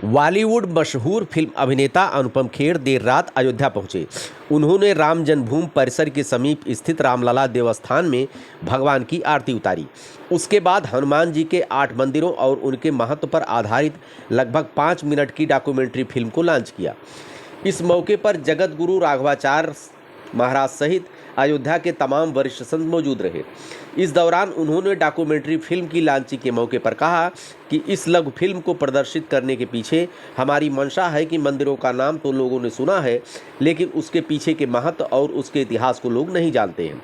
बॉलीवुड मशहूर फिल्म अभिनेता अनुपम खेर देर रात अयोध्या पहुंचे। उन्होंने राम जन्मभूमि परिसर के समीप स्थित रामलला देवस्थान में भगवान की आरती उतारी। उसके बाद हनुमान जी के 8 मंदिरों और उनके महत्व पर आधारित लगभग 5 मिनट की डॉक्यूमेंट्री फिल्म को लॉन्च किया। इस मौके पर जगत गुरु राघवाचार्य महाराज सहित अयोध्या के तमाम वरिष्ठ संत मौजूद रहे। इस दौरान उन्होंने डॉक्यूमेंट्री फिल्म की लॉन्चिंग के मौके पर कहा कि इस लघु फिल्म को प्रदर्शित करने के पीछे हमारी मंशा है कि मंदिरों का नाम तो लोगों ने सुना है, लेकिन उसके पीछे के महत्व और उसके इतिहास को लोग नहीं जानते हैं।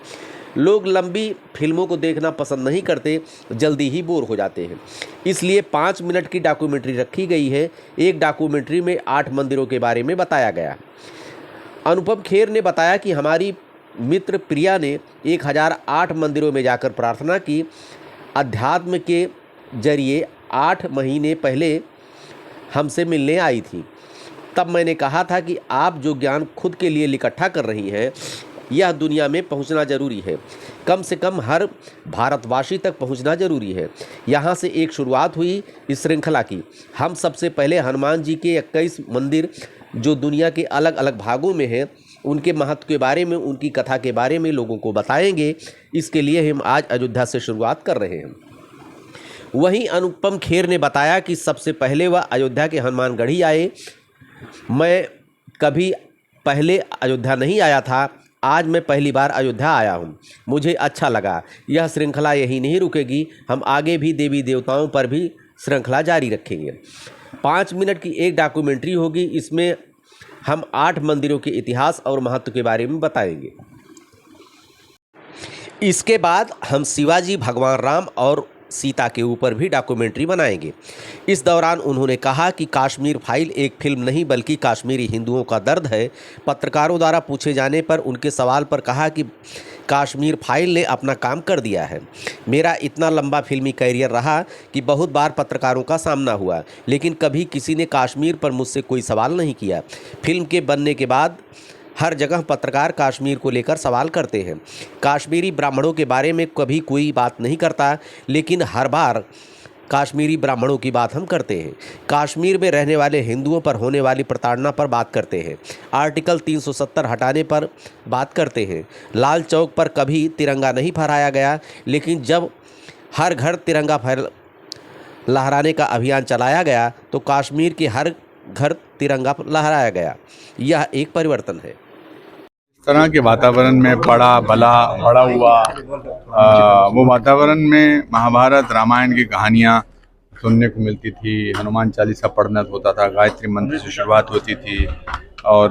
लोग लंबी फिल्मों को देखना पसंद नहीं करते, जल्दी ही बोर हो जाते हैं। इसलिए 5 मिनट की डॉक्यूमेंट्री रखी गई है। एक डॉक्यूमेंट्री में 8 मंदिरों के बारे में बताया गया। अनुपम खेर ने बताया कि हमारी मित्र प्रिया ने 1008 मंदिरों में जाकर प्रार्थना की। अध्यात्म के जरिए 8 महीने पहले हमसे मिलने आई थी। तब मैंने कहा था कि आप जो ज्ञान खुद के लिए इकट्ठा कर रही हैं, यह दुनिया में पहुंचना जरूरी है। कम से कम हर भारतवासी तक पहुंचना जरूरी है। यहाँ से एक शुरुआत हुई इस श्रृंखला की। हम सबसे पहले हनुमान जी के 21 मंदिर जो दुनिया के अलग अलग भागों में हैं, उनके महत्व के बारे में, उनकी कथा के बारे में लोगों को बताएंगे। इसके लिए हम आज अयोध्या से शुरुआत कर रहे हैं। वहीं अनुपम खेर ने बताया कि सबसे पहले वह अयोध्या के हनुमानगढ़ी आए। मैं कभी पहले अयोध्या नहीं आया था, आज मैं पहली बार अयोध्या आया हूँ। मुझे अच्छा लगा। यह श्रृंखला यही नहीं रुकेगी, हम आगे भी देवी देवताओं पर भी श्रृंखला जारी रखेंगे। 5 मिनट की एक डॉक्यूमेंट्री होगी। इसमें हम 8 मंदिरों के इतिहास और महत्व के बारे में बताएंगे। इसके बाद हम शिवाजी, भगवान राम और सीता के ऊपर भी डॉक्यूमेंट्री बनाएंगे। इस दौरान उन्होंने कहा कि कश्मीर फाइल एक फिल्म नहीं बल्कि कश्मीरी हिंदुओं का दर्द है। पत्रकारों द्वारा पूछे जाने पर उनके सवाल पर कहा कि कश्मीर फाइल ने अपना काम कर दिया है। मेरा इतना लंबा फिल्मी कैरियर रहा कि बहुत बार पत्रकारों का सामना हुआ, लेकिन कभी किसी ने कश्मीर पर मुझसे कोई सवाल नहीं किया। फिल्म के बनने के बाद हर जगह पत्रकार कश्मीर को लेकर सवाल करते हैं। कश्मीरी ब्राह्मणों के बारे में कभी कोई बात नहीं करता, लेकिन हर बार कश्मीरी ब्राह्मणों की बात हम करते हैं। कश्मीर में रहने वाले हिंदुओं पर होने वाली प्रताड़ना पर बात करते हैं। आर्टिकल 370 हटाने पर बात करते हैं। लाल चौक पर कभी तिरंगा नहीं फहराया गया, लेकिन जब हर घर तिरंगा लहराने का अभियान चलाया गया तो कश्मीर के हर घर तिरंगा लहराया गया। यह एक परिवर्तन है। तरह के वातावरण में बड़ा हुआ वो वातावरण में महाभारत रामायण की कहानियाँ सुनने को मिलती थी। हनुमान चालीसा पढ़ना होता था, गायत्री मंत्र से शुरुआत होती थी और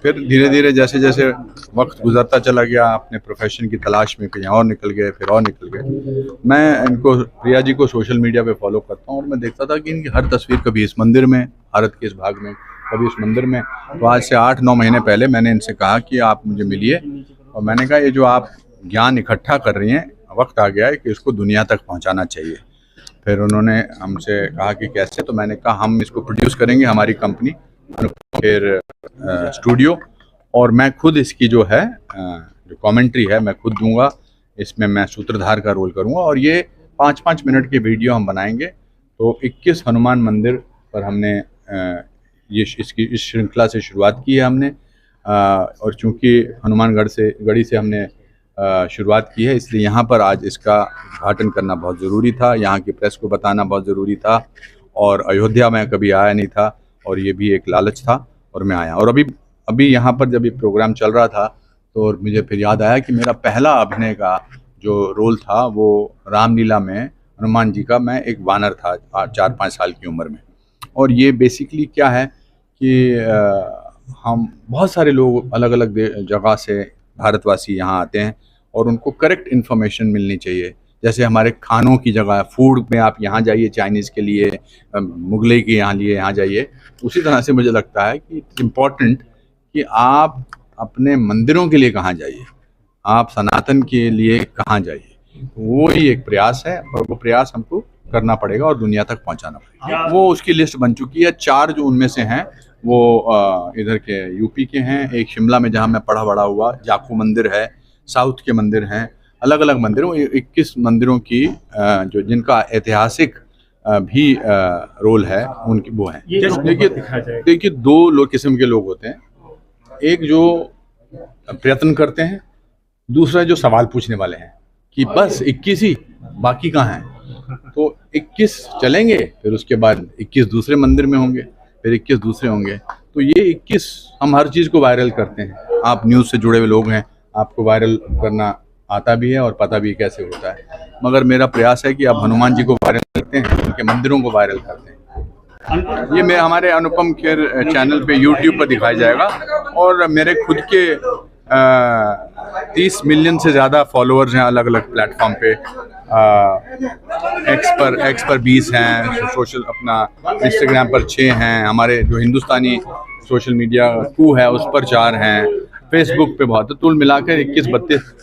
फिर धीरे धीरे जैसे जैसे वक्त गुजरता चला गया, अपने प्रोफेशन की तलाश में कहीं और निकल गए, फिर और निकल गए। मैं इनको, प्रिया जी को सोशल मीडिया पे फॉलो करता हूँ और मैं देखता था कि इनकी हर तस्वीर कभी इस मंदिर में, भारत के इस भाग में, कभी इस मंदिर में। तो आज से 8-9 महीने पहले मैंने इनसे कहा कि आप मुझे मिलिए और मैंने कहा ये जो आप ज्ञान इकट्ठा कर रही हैं, वक्त आ गया है कि इसको दुनिया तक पहुंचाना चाहिए। फिर उन्होंने हमसे कहा कि कैसे, तो मैंने कहा हम इसको प्रोड्यूस करेंगे, हमारी कंपनी फिर स्टूडियो, और मैं खुद इसकी जो है जो कमेंट्री है मैं खुद दूंगा। इसमें मैं सूत्रधार का रोल करूंगा और ये 5-5 मिनट के वीडियो हम बनाएंगे। तो 21 हनुमान मंदिर पर हमने इस श्रृंखला से शुरुआत की है हमने, और चूंकि गढ़ी से हमने शुरुआत की है, इसलिए यहाँ पर आज इसका उद्घाटन करना बहुत ज़रूरी था। यहाँ की प्रेस को बताना बहुत ज़रूरी था और अयोध्या में कभी आया नहीं था और ये भी एक लालच था और मैं आया। और अभी यहाँ पर जब ये प्रोग्राम चल रहा था तो मुझे फिर याद आया कि मेरा पहला अभिनय का जो रोल था वो रामलीला में हनुमान जी का, मैं एक वानर था 4-5 साल की उम्र में। और ये बेसिकली क्या है कि हम बहुत सारे लोग अलग अलग जगह से भारतवासी यहाँ आते हैं और उनको करेक्ट इन्फॉर्मेशन मिलनी चाहिए। जैसे हमारे खानों की जगह, फूड में आप यहाँ जाइए चाइनीज़ के लिए, मुगलई के यहाँ जाइए। उसी तरह से मुझे लगता है कि इट्स इम्पॉर्टेंट कि आप अपने मंदिरों के लिए कहाँ जाइए, आप सनातन के लिए कहाँ जाइए। वो ही एक प्रयास है और वो प्रयास हमको करना पड़ेगा और दुनिया तक पहुँचाना पड़ेगा। वो उसकी लिस्ट बन चुकी है। 4 जो उनमें से हैं वो इधर के यूपी के हैं। एक शिमला में जहाँ मैं पढ़ा बड़ा हुआ, जाखू मंदिर है, साउथ के मंदिर हैं, अलग अलग मंदिरों, 21 मंदिरों की जो जिनका ऐतिहासिक भी रोल है उनकी, वो है। देखिए दो किस्म के लोग होते हैं, एक जो प्रयत्न करते हैं, दूसरा जो सवाल पूछने वाले हैं कि बस 21 ही, बाकी कहाँ हैं। तो 21 चलेंगे, फिर उसके बाद 21 दूसरे मंदिर में होंगे, फिर 21 दूसरे होंगे। तो ये 21 हम हर चीज़ को वायरल करते हैं। आप न्यूज़ से जुड़े हुए लोग हैं, आपको वायरल करना आता भी है और पता भी कैसे होता है। मगर मेरा प्रयास है कि आप हनुमान जी को वायरल करते हैं, उनके मंदिरों को वायरल करते हैं। ये मैं हमारे अनुपम खेर चैनल पे यूट्यूब पर दिखाया जाएगा, और मेरे खुद के 30 मिलियन से ज़्यादा फॉलोअर्स हैं अलग अलग प्लेटफॉर्म पे। एक्स पर 20 हैं, सोशल अपना इंस्टाग्राम पर 6 हैं, हमारे जो हिंदुस्तानी सोशल मीडिया 2 है उस पर 4 हैं, फेसबुक पे बहुत, तो कुल मिलाकर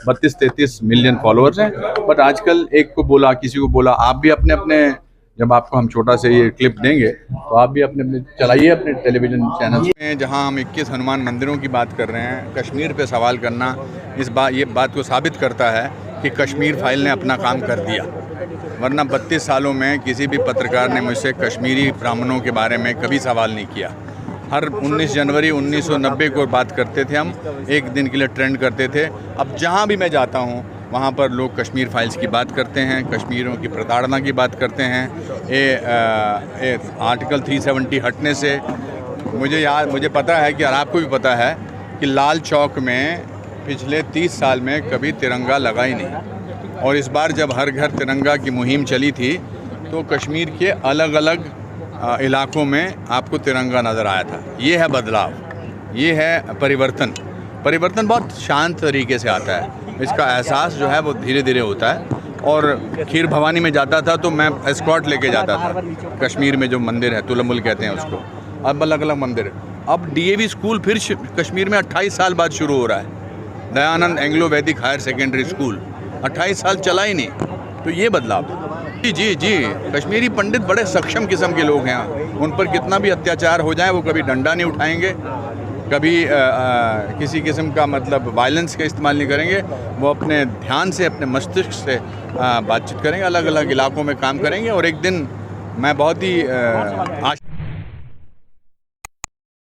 32-33 मिलियन फॉलोअर्स हैं। बट आजकल एक को बोला, किसी को बोला, आप भी अपने अपने, जब आपको हम छोटा से ये क्लिप देंगे तो आप भी अपने अपने चलाइए अपने टेलीविजन चैनल में। जहां हम 21 हनुमान मंदिरों की बात कर रहे हैं, कश्मीर पे सवाल करना ये बात को साबित करता है कि कश्मीर फाइल ने अपना काम कर दिया। वरना 32 सालों में किसी भी पत्रकार ने मुझसे कश्मीरी ब्राह्मणों के बारे में कभी सवाल नहीं किया। हर 19 जनवरी 1990 को बात करते थे हम, एक दिन के लिए ट्रेंड करते थे। अब जहाँ भी मैं जाता हूँ वहाँ पर लोग कश्मीर फाइल्स की बात करते हैं, कश्मीरियों की प्रताड़ना की बात करते हैं। आर्टिकल 370 हटने से मुझे पता है कि, और आपको भी पता है कि लाल चौक में पिछले 30 साल में कभी तिरंगा लगा ही नहीं। और इस बार जब हर घर तिरंगा की मुहिम चली थी तो कश्मीर के अलग अलग इलाकों में आपको तिरंगा नज़र आया था। ये है बदलाव, ये है परिवर्तन। परिवर्तन बहुत शांत तरीके से आता है, इसका एहसास जो है वो धीरे धीरे होता है। और खीर भवानी में जाता था तो मैं एस्कॉर्ट लेके जाता था। कश्मीर में जो मंदिर है, तुलमुल कहते हैं उसको, अब अलग अलग मंदिर है। अब DAV स्कूल फिर कश्मीर में 28 साल बाद शुरू हो रहा है। दयानंद एंग्लो वैदिक हायर सेकेंडरी स्कूल 28 साल चला ही नहीं। तो ये बदलाव। जी कश्मीरी पंडित बड़े सक्षम किस्म के लोग हैं। उन पर कितना भी अत्याचार हो जाए वो कभी डंडा नहीं उठाएंगे, कभी किसी किस्म का मतलब वायलेंस का इस्तेमाल नहीं करेंगे। वो अपने ध्यान से, अपने मस्तिष्क से बातचीत करेंगे, अलग अलग इलाकों में काम करेंगे। और एक दिन मैं बहुत ही